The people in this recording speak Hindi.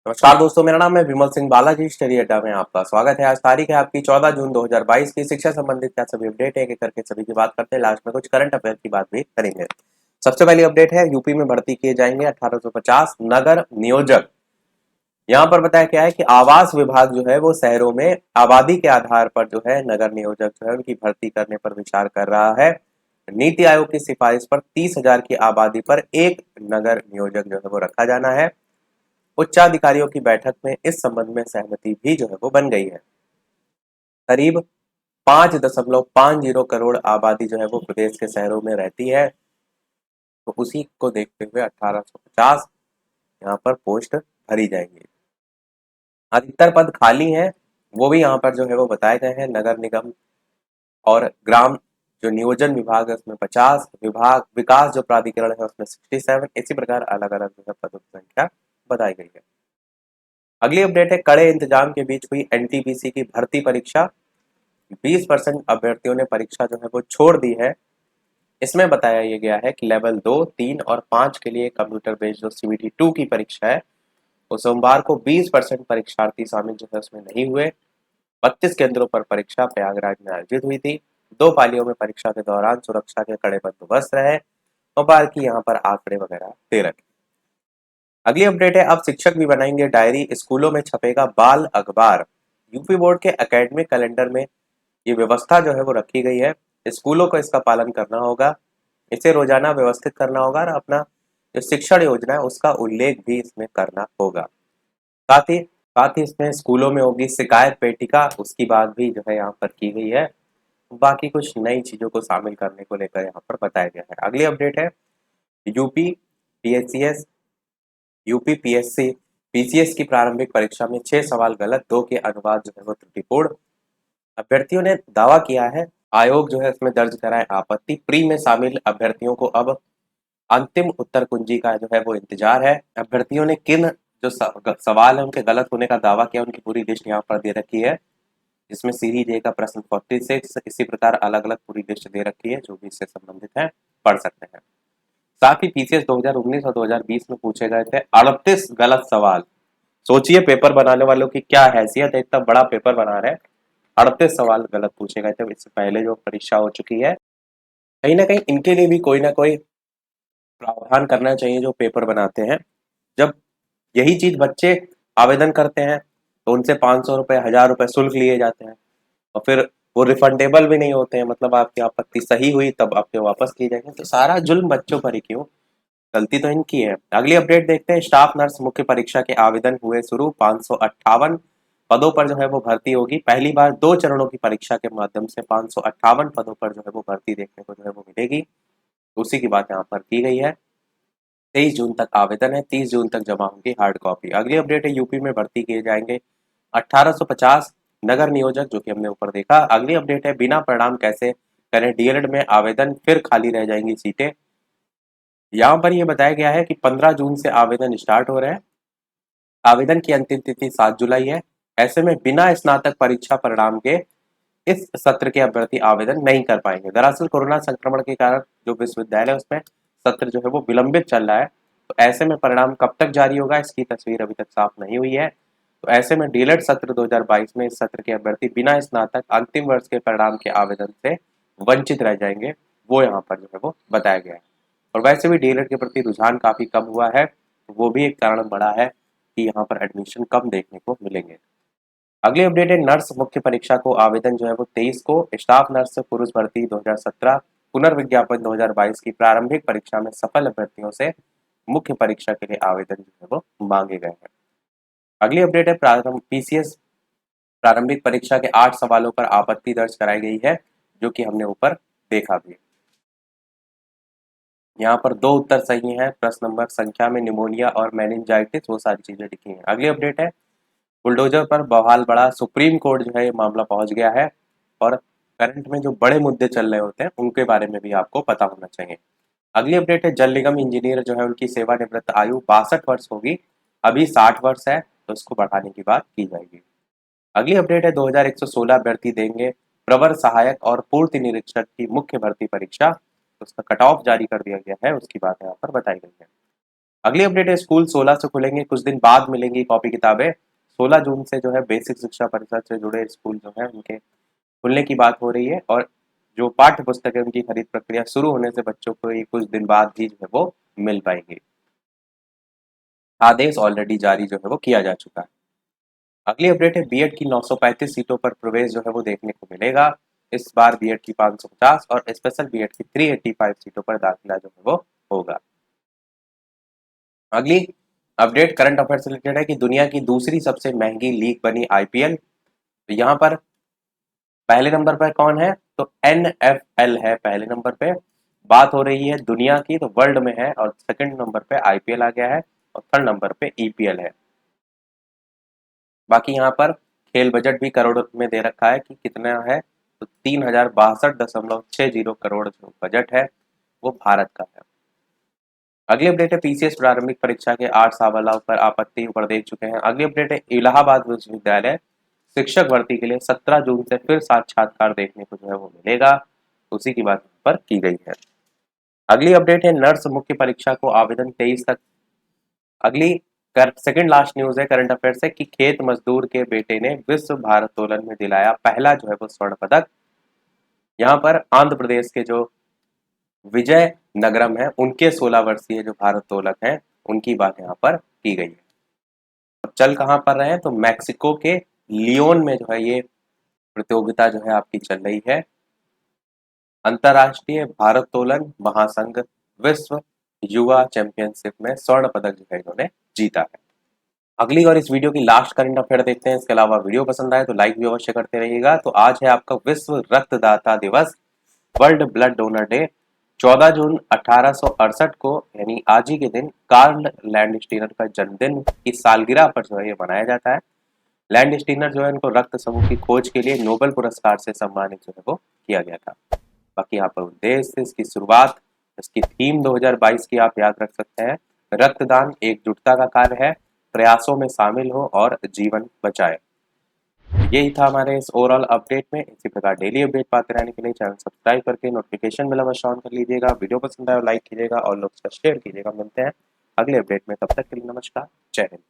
नमस्कार दोस्तों, मेरा नाम है विमल सिंह बालाजी। स्टडी अड्डा में आपका स्वागत है। आज तारीख है आपकी 14 जून 2022 की। शिक्षा संबंधित क्या सभी अपडेट है एक करके सभी की बात करते हैं। लास्ट में कुछ करंट अफेयर की बात भी करेंगे। सबसे पहली अपडेट है, यूपी में भर्ती किए जाएंगे 1850 नगर नियोजक। यहाँ पर बताया क्या है कि आवास विभाग जो है वो शहरों में आबादी के आधार पर जो है नगर नियोजक जो है उनकी भर्ती करने पर विचार कर रहा है। नीति आयोग की सिफारिश पर 30,000 की आबादी पर एक नगर नियोजक जो है वो रखा जाना है। उच्चाधिकारियों की बैठक में इस संबंध में सहमति भी जो है वो बन गई है। करीब 5.50 करोड़ आबादी जो है वो प्रदेश के शहरों में रहती है, तो उसी को देखते हुए 1850 यहाँ पर पोस्ट भरी जाएंगी। अधिकतर पद खाली हैं, वो भी यहाँ पर जो है वो बताए गए हैं। नगर निगम और ग्राम जो नियोजन विभाग है उसमें 50, विभाग विकास जो प्राधिकरण है उसमें 67, इसी प्रकार अलग अलग जो है पदों की संख्या बताई गई है। अगली अपडेट है, कड़े इंतजाम के बीच हुई एनटीपीसी की भर्ती परीक्षा। 20% अभ्यर्थियों ने परीक्षा जो है वो छोड़ दी है। इसमें बताया ये गया है कि लेवल 2, 3 और 5 के लिए कंप्यूटर बेस्ड जो सीबीटी 2 की परीक्षा है वो सोमवार को 20% परीक्षार्थी शामिल जो है उसमें नहीं हुए। 32 केंद्रों पर परीक्षा प्रयागराज में आयोजित हुई थी। 2 पालियों में परीक्षा के दौरान सुरक्षा के कड़े बंदोबस्त रहे। मोबाइल की यहाँ पर आंकड़े वगैरह दे रखे। अगली अपडेट है, अब शिक्षक भी बनाएंगे डायरी, स्कूलों में छपेगा बाल अखबार। यूपी बोर्ड के एकेडमिक कैलेंडर में ये व्यवस्था जो है वो रखी गई है। स्कूलों को इसका पालन करना होगा, इसे रोजाना व्यवस्थित करना होगा और अपना जो शिक्षण योजना है उसका उल्लेख भी इसमें करना होगा। साथ ही इसमें स्कूलों में होगी शिकायत पेटिका, उसकी बात भी जो है यहाँ पर की गई है। बाकी कुछ नई चीजों को शामिल करने को लेकर यहाँ पर बताया गया है। अगली अपडेट है, UP PSCS UP PSC PCS की प्रारंभिक परीक्षा में 6 सवाल गलत, 2 के अनुवाद जो है वो त्रुटिपूर्ण। अभ्यर्थियों ने दावा किया है, आयोग जो है इसमें दर्ज कराए आपत्ति। प्री में शामिल अभ्यर्थियों को अब अंतिम उत्तर कुंजी का जो है वो इंतजार है। अभ्यर्थियों ने किन जो सवाल है उनके गलत होने का दावा किया, उनकी पूरी लिस्ट यहाँ पर दे रखी है। इसमें सीरीज ए का प्रश्न 46, इसी प्रकार अलग अलग पूरी लिस्ट दे रखी है, जो भी इससे संबंधित है पढ़ सकते हैं। साथ ही पीसीएस 2019 और 2020 में पूछे गए थे 38 गलत सवाल। सोचिए पेपर बनाने वालों की क्या हैसियत है, इतना बड़ा पेपर बना रहे हैं। 38 सवाल गलत पूछे गए थे, इससे पहले जो परीक्षा हो चुकी है। कहीं ना कहीं इनके लिए भी कोई ना कोई प्रावधान करना चाहिए जो पेपर बनाते हैं। जब यही चीज बच्चे आवेदन करते हैं तो उनसे 500 रुपए 1000 रुपए शुल्क लिए जाते हैं और फिर वो रिफंडेबल भी नहीं होते हैं। मतलब आपकी आपत्ति सही हुई तब आपके वापस किए जाएंगे, तो सारा जुल्म बच्चों पर ही क्यों? गलती तो इनकी है। अगली अपडेट देखते हैं, स्टाफ नर्स मुख्य परीक्षा के आवेदन हुए शुरू। 558 पदों पर जो है वो भर्ती होगी। पहली बार 2 चरणों की परीक्षा के माध्यम से 558 पदों पर जो है वो भर्ती देखने को जो है वो मिलेगी। उसी की बात यहाँ पर की गई है। 23 जून तक आवेदन है, 30 जून तक जमा होंगी हार्ड कॉपी। अगली अपडेट है, यूपी में भर्ती किए जाएंगे 1850 नगर नियोजक, जो कि हमने ऊपर देखा। अगली अपडेट है, बिना परिणाम कैसे करें डीएलएड में आवेदन, फिर खाली रह जाएंगी सीटें। यहाँ पर यह बताया गया है कि 15 जून से आवेदन स्टार्ट हो रहे हैं। आवेदन की अंतिम तिथि 7 जुलाई है। ऐसे में बिना स्नातक परीक्षा परिणाम के इस सत्र के अभ्यर्थी आवेदन नहीं कर पाएंगे। दरअसल कोरोना संक्रमण के कारण जो विश्वविद्यालय है उसमें सत्र जो है वो विलंबित चल रहा है, तो ऐसे में परिणाम कब तक जारी होगा इसकी तस्वीर अभी तक साफ नहीं हुई है। तो ऐसे में डीएलएड सत्र 2022 में इस सत्र के अभ्यर्थी बिना स्नातक अंतिम वर्ष के परिणाम के आवेदन से वंचित रह जाएंगे, वो यहाँ पर जो है वो बताया गया है। और वैसे भी डीएलएड के प्रति रुझान काफी कम हुआ है, तो वो भी एक कारण बड़ा है कि यहाँ पर एडमिशन कम देखने को मिलेंगे। अगली अपडेट है, नर्स मुख्य परीक्षा को आवेदन जो है वो 23 को। स्टाफ नर्स पुरुष भर्ती 2017 पुनर्विज्ञापन 2022 की प्रारंभिक परीक्षा में सफल अभ्यर्थियों से मुख्य परीक्षा के लिए आवेदन जो है वो मांगे गए हैं। अगली अपडेट है, पीसीएस प्रारंभिक परीक्षा के 8 सवालों पर आपत्ति दर्ज कराई गई है, जो कि हमने ऊपर देखा भी। यहाँ पर 2 उत्तर सही हैं। प्रश्न नंबर संख्या में निमोनिया और मेनिंजाइटिस, वो सारी चीजें लिखी हैं। अगली अपडेट है, बुलडोजर पर बवाल बढ़ा, सुप्रीम कोर्ट जो है ये मामला पहुंच गया है। और करंट में जो बड़े मुद्दे चल रहे होते हैं उनके बारे में भी आपको पता होना चाहिए। अगली अपडेट है, जल निगम इंजीनियर जो है उनकी सेवानिवृत्त आयु 62 वर्ष होगी, अभी 60 वर्ष है, तो इसको बढ़ाने की बात की जाएगी। अगली अपडेट है, 2116 अभ्यर्थी देंगे प्रवर सहायक और पूर्ति निरीक्षक की मुख्य भर्ती परीक्षा, तो उसका कट ऑफ जारी कर दिया गया है, उसकी बात यहाँ पर बताई गई है। अगली अपडेट है, स्कूल 16 से खुलेंगे, कुछ दिन बाद मिलेंगी कॉपी किताबें। 16 जून से जो है बेसिक शिक्षा परिषद से जुड़े स्कूल जो है उनके खुलने की बात हो रही है, और जो पाठ्य पुस्तकें उनकी खरीद प्रक्रिया शुरू होने से बच्चों को ये कुछ दिन बाद ही जो है वो मिल पाएंगे। आदेश ऑलरेडी जारी जो है वो किया जा चुका है। अगली अपडेट है, बीएड की 935 सीटों पर प्रवेश जो है वो देखने को मिलेगा। इस बार बीएड की 550 और स्पेशल बीएड की 385 सीटों पर दाखिला जो है वो होगा। अगली अपडेट करंट अफेयर से रिलेटेड है कि दुनिया की दूसरी सबसे महंगी लीग बनी आईपीएल। तो यहाँ पर पहले नंबर पर कौन है, तो एनएफएल है पहले नंबर पे। बात हो रही है दुनिया की, तो वर्ल्ड में है, और सेकंड नंबर पे आईपीएल आ गया है, और थर्ड नंबर पे ईपीएल है। बाकी यहाँ पर खेल बजट भी करोड़ में दे रखा है कि कितना है, तो 3062.60 करोड़ जो बजट है वो भारत का है। अगली अपडेट है, पीसीएस प्रारंभिक परीक्षा के 8 सवालों पर आपत्ति ऊपर देख चुके हैं। अगली अपडेट है, इलाहाबाद विश्वविद्यालय शिक्षक भर्ती के लिए 17 जून से फिर साक्षात्कार देखने को जो है वो मिलेगा, उसी की बात यहाँ पर की गई है। अगली अपडेट है, नर्स मुख्य परीक्षा को आवेदन 23 तक। अगली सेकंड लास्ट न्यूज है करंट अफेयर से कि खेत मजदूर के बेटे ने विश्व भारोत्तोलन में दिलाया पहला जो है वो स्वर्ण पदक। यहाँ पर आंध्र प्रदेश के जो विजय नगरम है उनके 16 वर्षीय जो भारोत्तोलक हैं उनकी बात यहाँ पर की गई है। अब चल कहाँ पर रहे हैं, तो मैक्सिको के लियोन में जो है ये प्रतियोगिता जो है आपकी चल रही है। अंतर्राष्ट्रीय भारोत्तोलन महासंघ विश्व युवा चैंपियनशिप में स्वर्ण पदक जो है इन्होंने जीता है। अगली और इस वीडियो की लास्ट करंट अफेयर देखते हैं। इसके अलावा वीडियो पसंद आए तो लाइक भी अवश्य करते रहिएगा। तो आज है आपका विश्व रक्तदाता दिवस, वर्ल्ड ब्लड डोनर डे। 14 जून 1868 को यानी आज ही के दिन कार्ल लैंडस्टीनर का जन्मदिन की सालगिरह पर जो है ये मनाया जाता है। लैंडस्टीनर जो है इनको रक्त समूह की खोज के लिए नोबेल पुरस्कार से सम्मानित जो है वो किया गया था। बाकी यहाँ पर उद्देश्य, इसकी शुरुआत, इसकी थीम 2022 की आप याद रख सकते हैं। रक्तदान एकजुटता का कार्य है, प्रयासों में शामिल हो और जीवन बचाए। यही था हमारे इस ओवरऑल अपडेट में। इसी प्रकार डेली अपडेट पाते रहने के लिए चैनल सब्सक्राइब करके नोटिफिकेशन बेल अवश्य ऑन कर लीजिएगा। वीडियो पसंद आए लाइक कीजिएगा और लोग शेयर कीजिएगा। मिलते हैं अगले अपडेट में, तब तक के लिए नमस्कार, जय हिंद।